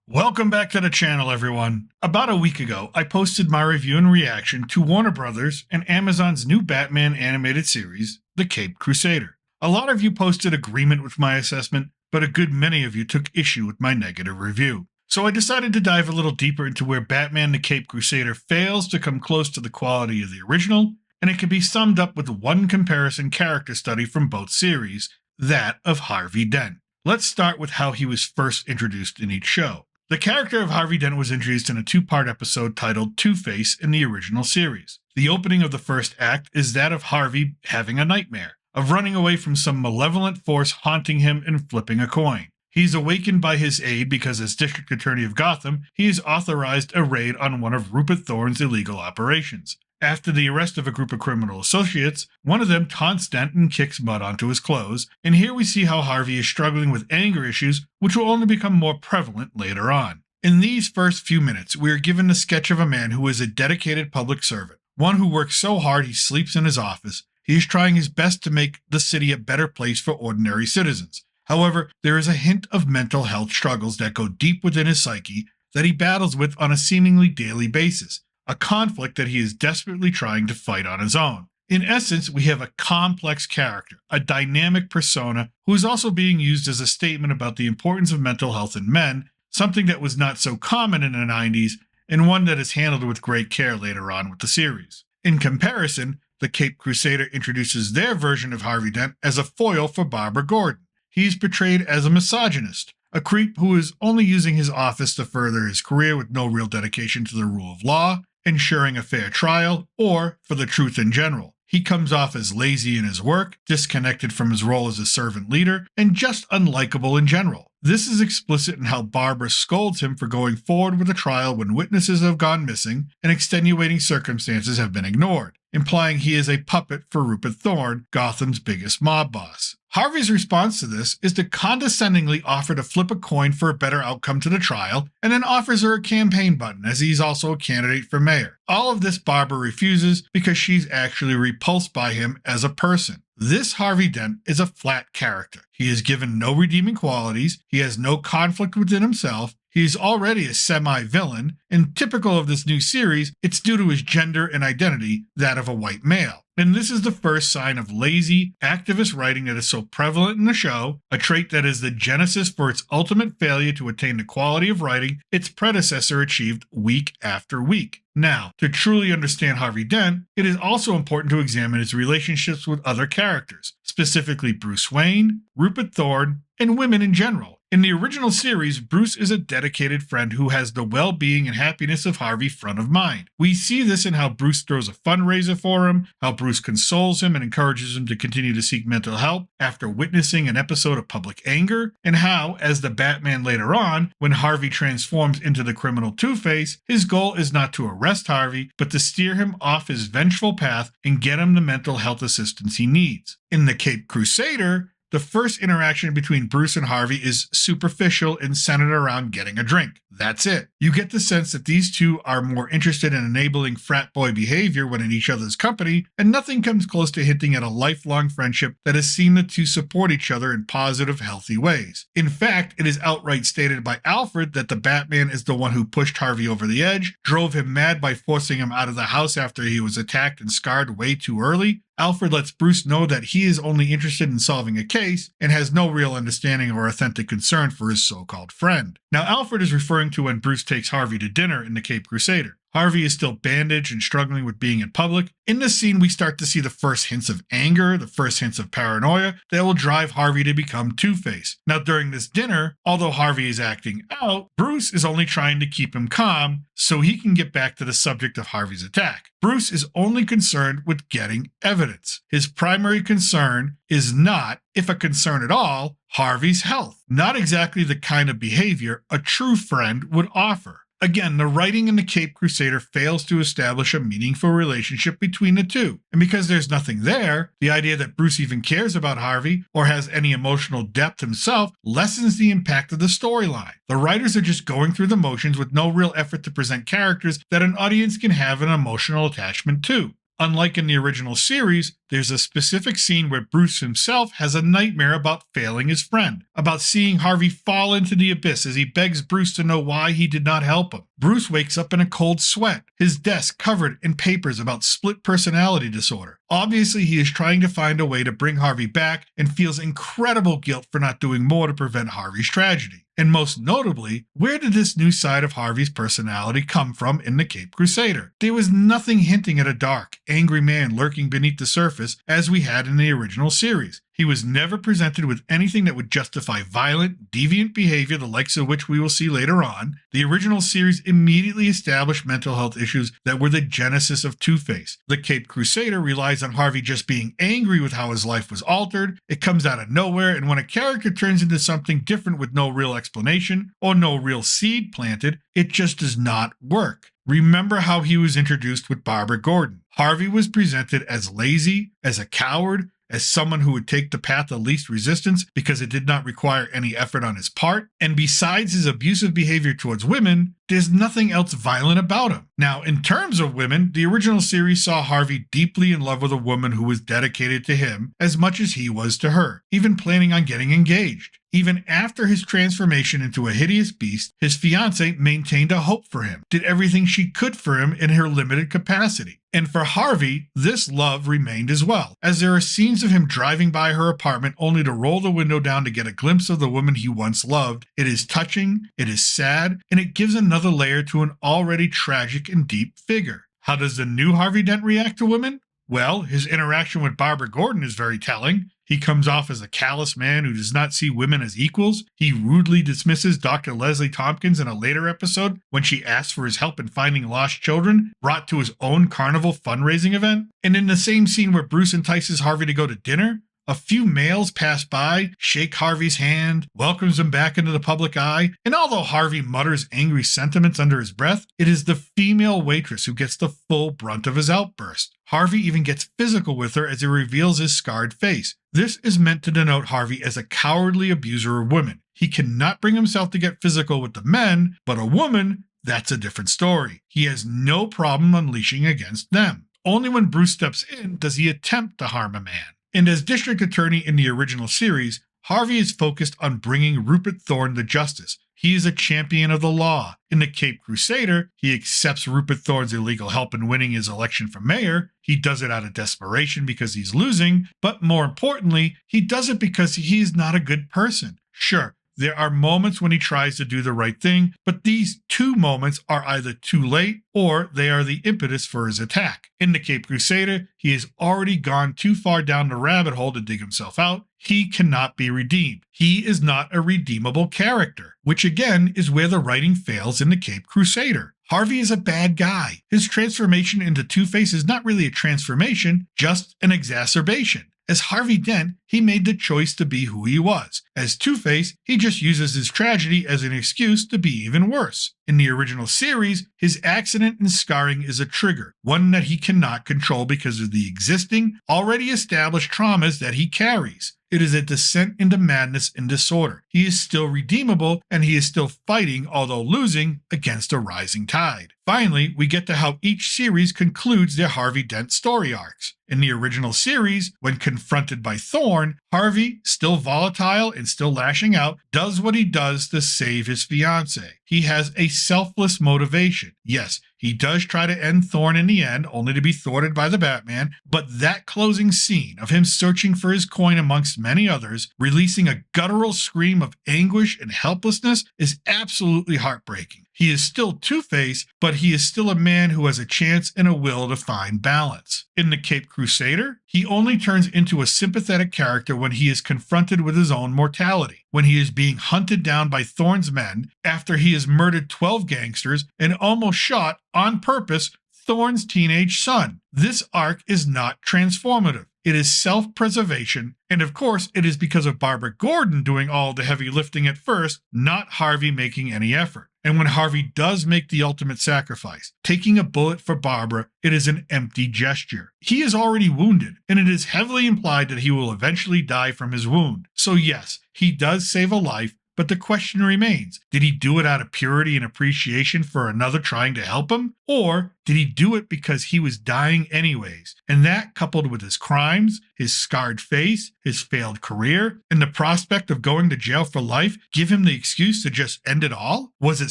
Welcome back to the channel, everyone. About a week ago, I posted my review and reaction to Warner Brothers and Amazon's new Batman animated series, The Caped Crusader. A lot of you posted agreement with my assessment, but a good many of you took issue with my negative review. So I decided to dive a little deeper into where Batman the Caped Crusader fails to come close to the quality of the original, and it can be summed up with one comparison character study from both series, that of Harvey Dent. Let's start with how he was first introduced in each show. The character of Harvey Dent was introduced in a two-part episode titled Two-Face in the original series. The opening of the first act is that of Harvey having a nightmare, of running away from some malevolent force haunting him and flipping a coin. He's awakened by his aide because as District Attorney of Gotham, he has authorized a raid on one of Rupert Thorne's illegal operations. After the arrest of a group of criminal associates, one of them taunts Dent and kicks mud onto his clothes, and here we see how Harvey is struggling with anger issues, which will only become more prevalent later on. In these first few minutes, we are given the sketch of a man who is a dedicated public servant, one who works so hard he sleeps in his office. He is trying his best to make the city a better place for ordinary citizens. However, there is a hint of mental health struggles that go deep within his psyche that he battles with on a seemingly daily basis. A conflict that he is desperately trying to fight on his own. In essence, we have a complex character, a dynamic persona, who is also being used as a statement about the importance of mental health in men, something that was not so common in the 90s, and one that is handled with great care later on with the series. In comparison, the Caped Crusader introduces their version of Harvey Dent as a foil for Barbara Gordon. He's portrayed as a misogynist, a creep who is only using his office to further his career with no real dedication to the rule of law, ensuring a fair trial, or for the truth in general. He comes off as lazy in his work, disconnected from his role as a servant leader, and just unlikable in general. This is explicit in how Barbara scolds him for going forward with a trial when witnesses have gone missing and extenuating circumstances have been ignored, implying he is a puppet for Rupert Thorne, Gotham's biggest mob boss. Harvey's response to this is to condescendingly offer to flip a coin for a better outcome to the trial, and then offers her a campaign button as he's also a candidate for mayor. All of this Barbara refuses because she's actually repulsed by him as a person. This Harvey Dent is a flat character. He is given no redeeming qualities, he has no conflict within himself, he's already a semi-villain, and typical of this new series, it's due to his gender and identity, that of a white male. And this is the first sign of lazy, activist writing that is so prevalent in the show, a trait that is the genesis for its ultimate failure to attain the quality of writing its predecessor achieved week after week. Now, to truly understand Harvey Dent, it is also important to examine his relationships with other characters, specifically Bruce Wayne, Rupert Thorne, and women in general. In the original series, Bruce is a dedicated friend who has the well-being and happiness of Harvey front of mind. We see this in how Bruce throws a fundraiser for him, how Bruce consoles him and encourages him to continue to seek mental help after witnessing an episode of public anger, and how, as the Batman later on, when Harvey transforms into the criminal Two-Face, his goal is not to arrest Harvey, but to steer him off his vengeful path and get him the mental health assistance he needs. In the Caped Crusader, the first interaction between Bruce and Harvey is superficial and centered around getting a drink. That's it. You get the sense that these two are more interested in enabling frat boy behavior when in each other's company, and nothing comes close to hinting at a lifelong friendship that has seen the two support each other in positive, healthy ways. In fact, it is outright stated by Alfred that the Batman is the one who pushed Harvey over the edge, drove him mad by forcing him out of the house after he was attacked and scarred way too early. Alfred lets Bruce know that he is only interested in solving a case and has no real understanding or authentic concern for his so-called friend. Now, Alfred is referring to when Bruce takes Harvey to dinner in the Caped Crusader. Harvey is still bandaged and struggling with being in public. In this scene, we start to see the first hints of anger, the first hints of paranoia that will drive Harvey to become Two-Face. Now, during this dinner, although Harvey is acting out, Bruce is only trying to keep him calm so he can get back to the subject of Harvey's attack. Bruce is only concerned with getting evidence. His primary concern is not, if a concern at all, Harvey's health. Not exactly the kind of behavior a true friend would offer. Again, the writing in the Caped Crusader fails to establish a meaningful relationship between the two. And because there's nothing there, the idea that Bruce even cares about Harvey or has any emotional depth himself lessens the impact of the storyline. The writers are just going through the motions with no real effort to present characters that an audience can have an emotional attachment to. Unlike in the original series, there's a specific scene where Bruce himself has a nightmare about failing his friend, about seeing Harvey fall into the abyss as he begs Bruce to know why he did not help him. Bruce wakes up in a cold sweat, his desk covered in papers about split personality disorder. Obviously, he is trying to find a way to bring Harvey back and feels incredible guilt for not doing more to prevent Harvey's tragedy. And most notably, where did this new side of Harvey's personality come from in the Caped Crusader? There was nothing hinting at a dark, angry man lurking beneath the surface as we had in the original series. He was never presented with anything that would justify violent, deviant behavior, the likes of which we will see later on. The original series immediately established mental health issues that were the genesis of Two-Face. The Caped Crusader relies on Harvey just being angry with how his life was altered. It comes out of nowhere, and when a character turns into something different with no real explanation or no real seed planted, it just does not work. Remember how he was introduced with Barbara Gordon. Harvey was presented as lazy, as a coward, as someone who would take the path of least resistance because it did not require any effort on his part, and besides his abusive behavior towards women, there's nothing else violent about him. Now, in terms of women, the original series saw Harvey deeply in love with a woman who was dedicated to him as much as he was to her, even planning on getting engaged. Even after his transformation into a hideous beast, his fiancée maintained a hope for him, did everything she could for him in her limited capacity. And for Harvey, this love remained as well, as there are scenes of him driving by her apartment only to roll the window down to get a glimpse of the woman he once loved. It is touching, it is sad, and it gives another layer to an already tragic and deep figure. How does the new Harvey Dent react to women? Well, his interaction with Barbara Gordon is very telling. He comes off as a callous man who does not see women as equals. He rudely dismisses Dr. Leslie Tompkins in a later episode when she asks for his help in finding lost children brought to his own carnival fundraising event. And in the same scene where Bruce entices Harvey to go to dinner, a few males pass by, shake Harvey's hand, welcomes him back into the public eye, and although Harvey mutters angry sentiments under his breath, it is the female waitress who gets the full brunt of his outburst. Harvey even gets physical with her as he reveals his scarred face. This is meant to denote Harvey as a cowardly abuser of women. He cannot bring himself to get physical with the men, but a woman, that's a different story. He has no problem unleashing against them. Only when Bruce steps in does he attempt to harm a man. And as district attorney in the original series, Harvey is focused on bringing Rupert Thorne to justice. He is a champion of the law. In the Caped Crusader, he accepts Rupert Thorne's illegal help in winning his election for mayor. He does it out of desperation because he's losing, but more importantly, he does it because he is not a good person. Sure, there are moments when he tries to do the right thing, but these two moments are either too late or they are the impetus for his attack. In the Caped Crusader, he has already gone too far down the rabbit hole to dig himself out. He cannot be redeemed. He is not a redeemable character, which again is where the writing fails in the Caped Crusader. Harvey is a bad guy. His transformation into Two-Face is not really a transformation, just an exacerbation. As Harvey Dent, he made the choice to be who he was. As Two-Face, he just uses his tragedy as an excuse to be even worse. In the original series, his accident and scarring is a trigger, one that he cannot control because of the existing, already established traumas that he carries. It is a descent into madness and disorder. He is still redeemable, and he is still fighting, although losing, against a rising tide. Finally, we get to how each series concludes their Harvey Dent story arcs. In the original series, when confronted by Thorne, Harvey, still volatile and still lashing out, does what he does to save his fiancée. He has a selfless motivation. Yes, he does try to end Thorne in the end, only to be thwarted by the Batman, but that closing scene of him searching for his coin amongst many others, releasing a guttural scream of anguish and helplessness, is absolutely heartbreaking. He is still Two-Face, but he is still a man who has a chance and a will to find balance. In the Caped Crusader, he only turns into a sympathetic character when he is confronted with his own mortality, when he is being hunted down by Thorne's men after he has murdered 12 gangsters and almost shot, on purpose, Thorne's teenage son. This arc is not transformative. It is self-preservation, and of course, it is because of Barbara Gordon doing all the heavy lifting at first, not Harvey making any effort. And when Harvey does make the ultimate sacrifice, taking a bullet for Barbara, it is an empty gesture. He is already wounded, and it is heavily implied that he will eventually die from his wound. So yes, he does save a life, but the question remains, did he do it out of purity and appreciation for another trying to help him? Or did he do it because he was dying anyways? And that, coupled with his crimes, his scarred face, his failed career, and the prospect of going to jail for life, give him the excuse to just end it all? Was it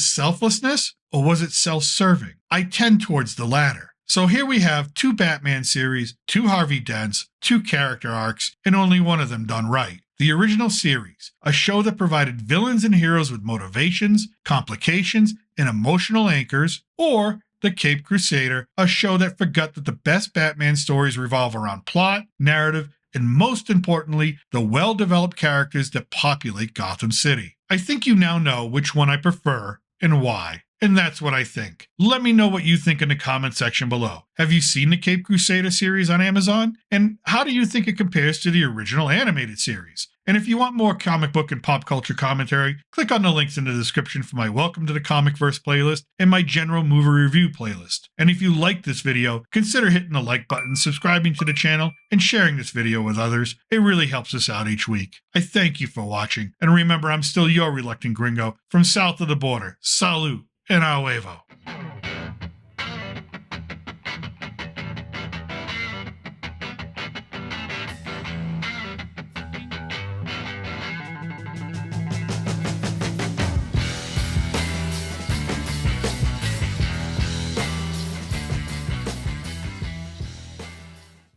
selflessness or was it self-serving? I tend towards the latter. So here we have 2 Batman series, 2 Harvey Dents, 2 character arcs, and only one of them done right. The original series, a show that provided villains and heroes with motivations, complications, and emotional anchors, or The Caped Crusader, a show that forgot that the best Batman stories revolve around plot, narrative, and most importantly, the well-developed characters that populate Gotham City. I think you now know which one I prefer and why. And that's what I think. Let me know what you think in the comment section below. Have you seen the Caped Crusader series on Amazon? And how do you think it compares to the original animated series? And if you want more comic book and pop culture commentary, click on the links in the description for my Welcome to the Comicverse playlist and my general movie review playlist. And if you liked this video, consider hitting the like button, subscribing to the channel, and sharing this video with others. It really helps us out each week. I thank you for watching, and remember, I'm still your reluctant gringo from south of the border. Salute and a huevo.